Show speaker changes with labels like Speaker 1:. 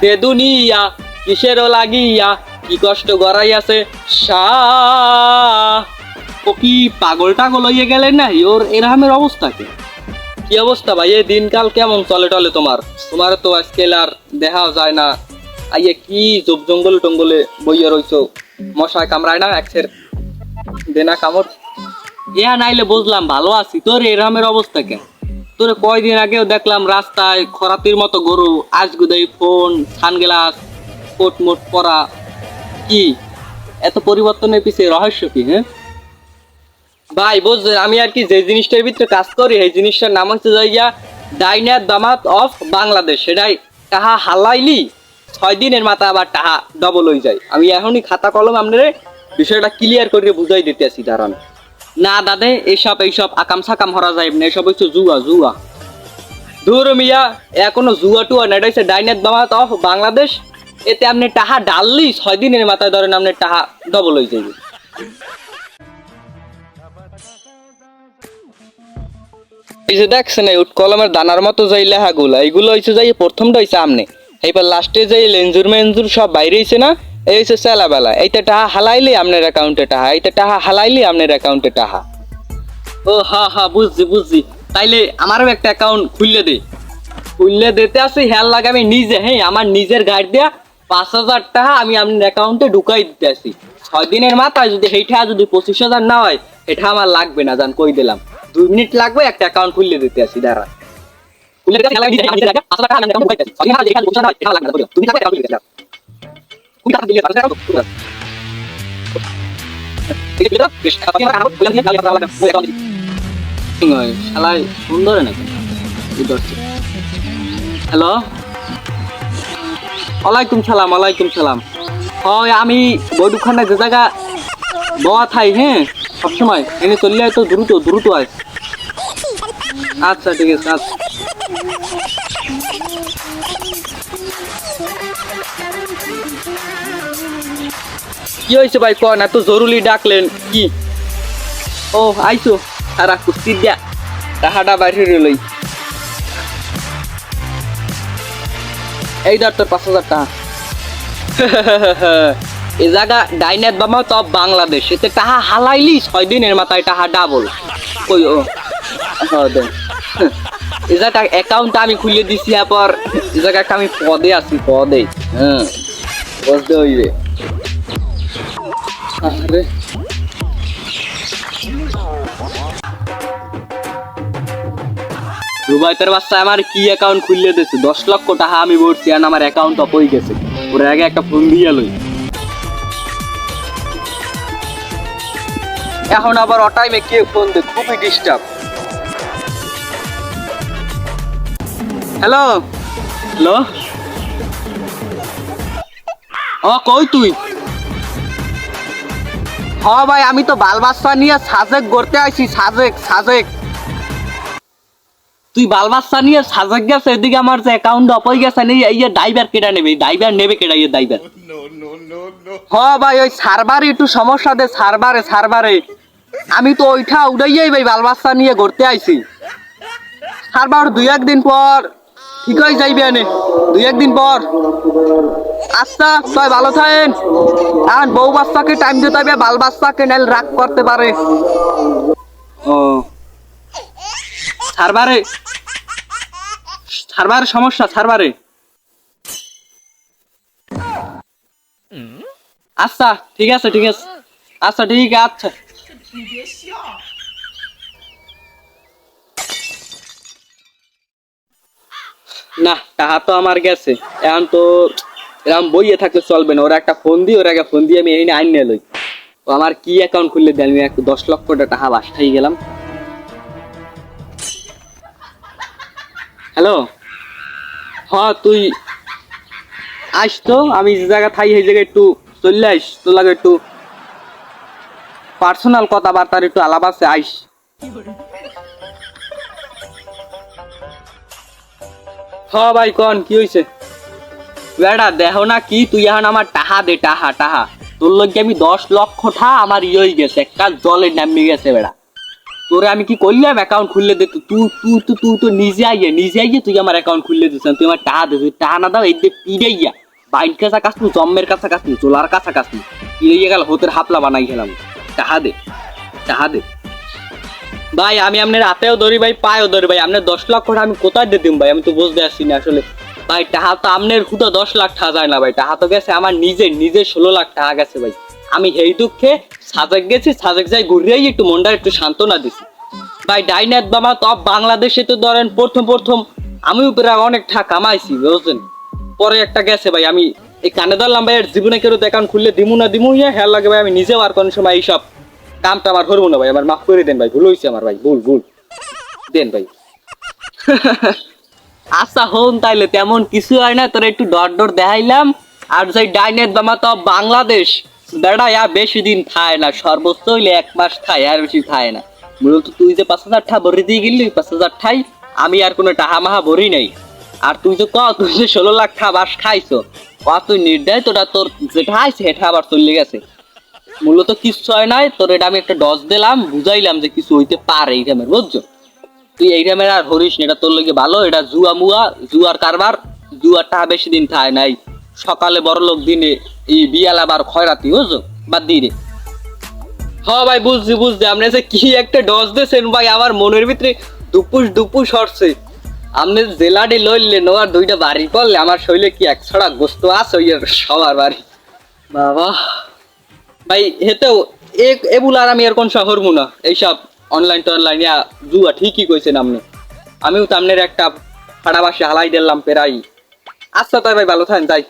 Speaker 1: বেদুনিয়া কিসেরও লাগিয়া কি কষ্ট গড়াই আছে ও কি পাগল টাগল হইয়ে গেলেন না ওর এরহামের অবস্থা কি অবস্থা ভাই? এই দিনকাল কেমন চলে টলে তোমার তো আজকাল আর দেখাও যায় না। আইয়ে কি জব জঙ্গল টঙ্গলে বইয়া রইছো, মশায় কামড়ায় না একসের দেনা কামড়? ইয়া নাইলে বুঝলাম ভালো আছি, তোর এরহামের অবস্থা কেন? তোরে কয়দিন আগেও দেখলাম রাস্তায় খরাতির মতো গরু, আজগুদাই ফোন, সানগ্লাস, কোট মোট পরা। কি এত পরিবর্তনের পিছিয়ে রহস্য কি? হ্যাঁ ভাই বুঝলেন, আমি আর কি যে জিনিসটার ভিতরে কাজ করি এই জিনিসটার নাম হচ্ছে যাইয়া ডাইনার দামাত অফ বাংলাদেশ। সেটাই টাহা হালাইলি 6 দিনের মাথা আবার টাহা ডবল হয়ে যায়। আমি এখনই খাতা কলম আপনারে বিষয়টা ক্লিয়ার করে বুঝাই দিতে আসি, দাঁড়ান। না দাদে, এইসব আকাম সাকাম হরা যায় না, এসব হচ্ছে জুয়া। ধুর মিয়া, এখনো জুয়া টুয়া না, এটা হচ্ছে ডাইনার দামাত অফ বাংলাদেশ। এতে আপনি টাহা ডাললি 6 দিনের মাথায় ধরেন আপনার টাহা ডবল হয়ে যাবে। এই যে দেখছেন এই কলমের দানার মতো যাই লেখাগুলা, এইগুলো হয়েছে যাই প্রথমটা হয়েছে আমনে, এইবার লাস্টে যাই লেঞ্জুর মেঞ্জুর সব বাইরে হয়েছে না, এই হচ্ছে চেলাবেলা। এইটা টাহা হালাইলে আপনার অ্যাকাউন্টে টাহা, এইটা টাহা হালাইলে আপনার অ্যাকাউন্টে টাহা। ও হ্যাঁ বুঝছি। তাইলে আমারও একটা অ্যাকাউন্ট খুললে দিতে আসি হেয়ার লাগে আমি নিজে। হ্যাঁ, আমার নিজের গাড়ি দেয়া 5,000 টাকা আমি আপনার অ্যাকাউন্টে ঢুকাই দিতে আসি। 6 দিনের মাথায় যদি সেইটা যদি 25,000 না হয়, এটা আমার লাগবে না, জান কই দিলাম। 2 মিনিট লাগবে, একটা অ্যাকাউন্ট খুললে দিতে আসি, দাঁড়া। খুললে দিতে আসি, আমি নিজে 5,000 টাকা আমি অ্যাকাউন্টে ঢুকাই দিতে আসি। 6 দিন যেখানে 25,000 হয়, এটা লাগবে না, বলো। 2 মিনিট লাগবে, অ্যাকাউন্ট খুললে দিতে আসি। তুমি টাকা দিলে 5,000 টাকা তো ঠিক আছে, বেশ টাকা দিয়ে আমার খুলে দিয়ে খালি টাকা লাগবে, ওই অ্যাকাউন্টে নয় শালাই সুন্দর নাকি বুঝছি। হ্যালো, ওয়ালাইকুম সালাম। হয় আমি বৈঠকখানে যে জায়গা বয়া থাই, হ্যাঁ সবসময় এনে চললে তো দ্রুত আয়। আচ্ছা ঠিক আছে, আচ্ছা। কি হয়েছে ভাই কন, এত জরুরি ডাকলেন কি? ও আইসো, আর কুস্তি দিয়া টাহাটা বাইরে রইলই। এই ধর তোর 5,000 টাকা। এই জায়গা ডাইনার বামা তো বাংলাদেশ, এতে টাহা হালাইলি 6 দিনের মাথায় টাহা ডাবল। কই ও এই জায়গা অ্যাকাউন্টটা আমি খুলে দিছি, পর এই জায়গা আমি পদে আছি, পদে। হ্যাঁ বুঝতে হইবে। আরে রুবাইতের বাচ্চা আমার কি অ্যাকাউন্ট খুললে দিয়েছে, 10 লক্ষ টাকা আমি বলছি, আর আমার অ্যাকাউন্ট অফ হয়ে গেছে। ওর আগে একটা ফোন দিয়ে লই, এখন আবার অটাইমে কে ফোন দে, খুবই ডিস্টার্ব। হ্যালো, ও কই তুই? হ্যাঁ ভাই, আমি তো বাল বাচ্চা নিয়ে সাজেক গড়তে আইছি, সাজেক। তুই বাল বাচ্চা নিয়ে সাজেক গেছে, এদিকে আমার যে অ্যাকাউন্ট অফ হয়ে গেছে, নেই এই ড্রাইভার কেডা নেবে, ড্রাইভার কেডা? ড্রাইভার হ্যাঁ ভাই, ওই সার্ভারে একটু সমস্যা দে, সার্ভারে আমি তো ওইটা উড়াইয়াই ভাই বাল বাচ্চা নিয়ে ঘুরতে আইছি। সার্ভার 2-1 দিন পর ঠিক হয়ে যাইবে, আনে 2-1 দিন পর। আচ্ছা তাই ভালো থাকেন। আর বউ বাচ্চাকে টাইম দিতে হবে, বাল বাচ্চাকে নাইল রাগ করতে পারে। ও সার্ভারে সমস্যা, সার্ভারে। আচ্ছা ঠিক আছে, আচ্ছা ঠিক আছে। না টাকা তো আমার গেছে, এখন তো এরকম বইয়ে থাকলে চলবে না। ওরা একটা ফোন দিয়ে আমি এই আইন নিয়ে লই। ও আমার কি অ্যাকাউন্ট খুললে দেন, আমি 10 লক্ষ টাকা বাসায় গেলাম। হ্যালো, হ্যাঁ তুই আইস তো, আমি যে জায়গা থাই সেই জায়গায় একটু চললে আইস, তোর লাগে একটু পার্সোনাল কথাবার্তার একটু আলাপ আছে, আইস। হ্যাঁ ভাই কন কি হয়েছে? বেড়া দেখো না কি, তুই এখন আমার টাহা দে, টাহা তোর লোক আমি 10 লক্ষ টাকা আমার হয়ে গেছে, একটা জলে নামিয়ে গেছে বেড়া। তোরে আমি কি করলাম অ্যাকাউন্ট খুললে দে, তুই তো নিজে আইয়ে তুই আমার অ্যাকাউন্ট খুললে দিস, তুই আমার টাকা দে, তুই টাকা না দাও এই দে পিড়াইয়া বাইর কাছা কাছু জম্মের কাছা কাছু চোলার কাছা কাছু পিড়াইয়া গেল হোতের হাপলা বানাই খেলাম। টাকা দে, টাকা দে ভাই, আমি আপনার হাতেও ধরি ভাই, পায়েও ধরি ভাই, আপনার 10 লাখ করে আমি কোথায় দিয়ে দিম ভাই, আমি তো বুঝতে পারছি না আসলে ভাই। টাকা তো আপনার খুদা 10 লাখ টাকা যায় না ভাই, টাকা তো গেছে আমার নিজের 16 লাখ টাকা গেছে ভাই। আমি এই দুঃখে সাজেক গেছি, সাজেক যাই ঘুরিয়েই একটু মনটা একটু সান্ত্বনা দিছি ভাই। ডাইনাথ বাবা তো বাংলাদেশে তো ধরেন প্রথম আমিও প্রায় অনেক টাকা কামাইছি বুঝছেন, পরে একটা গেছে ভাই। আমি এই কানে ধরলাম ভাই, এর জীবনে কেউ অ্যাকাউন্ট খুললে দিমু ইয়া হ্যাঁ লাগে ভাই, আমি নিজেও আর কোন সময় এইসব কামটা আমার করবো না ভাই, আমার মাফ করে দেন ভাই, ভুল হয়েছে আমার ভাই, ভুল দেন ভাই। আচ্ছা হন তাইলে তেমন কিছু হয় না, তোর একটু ডর দেখাইলাম। আর যাই ডাইনেট বামা তো বাংলাদেশ বেড়া ইয়া বেশি দিন খায় না, সর্বোচ্চ হইলে 1 মাস খায়, আর বেশি খায় না। মূলত তুই যে 5,000 টাকা ভরে দিয়ে গেলি 5,000 ঠাই আমি আর কোনো টাহা মাহা ভরি নাই। আর তুই যে 16 লাখ টাকা বাস খাইছো, তুই নির্দায় তোরা তোর যেটা আইছে সেটা আবার চলে গেছে। মূলত কিছু হয় নাই, তোর এটা আমি একটা ডজ দিলাম, বুঝাইলাম যে কিছু হইতে পারে এই গেমের, বুঝছো? তুই এই গেমের আর হরিস না, এটা তোর লগে ভালো, এটা জুয়ার কারবার। জুয়ার টাকা বেশি দিন খায় নাই, সকালে বড় লোক দিনে এই বিয়াল আবার খয়রাতি, বুঝছো? বাদ দিয়ে রে। হ্যাঁ ভাই বুঝছি, আপনি যে কি একটা ডজ দিয়েছেন ভাই, আমার মনের ভিতরে দুপুস হরছে। আপনি জেলাডি লইলেন আর 2টা বাড়ি করলে আমার শরীরে কি 1 ছড়া গোস্ত আছে ওই সবার বাড়ি বাবা ভাই। হেতেও এগুলো আর আমি আর কোন শহর মুনা এইসব অনলাইন জুয়া ঠিকই কইছেন আপনি। আমিও তো আপনার একটা ফাড়াবাসি হালাই দিলাম পেরাই। আচ্ছা তাই ভাই, ভালো থাকেন, যাই।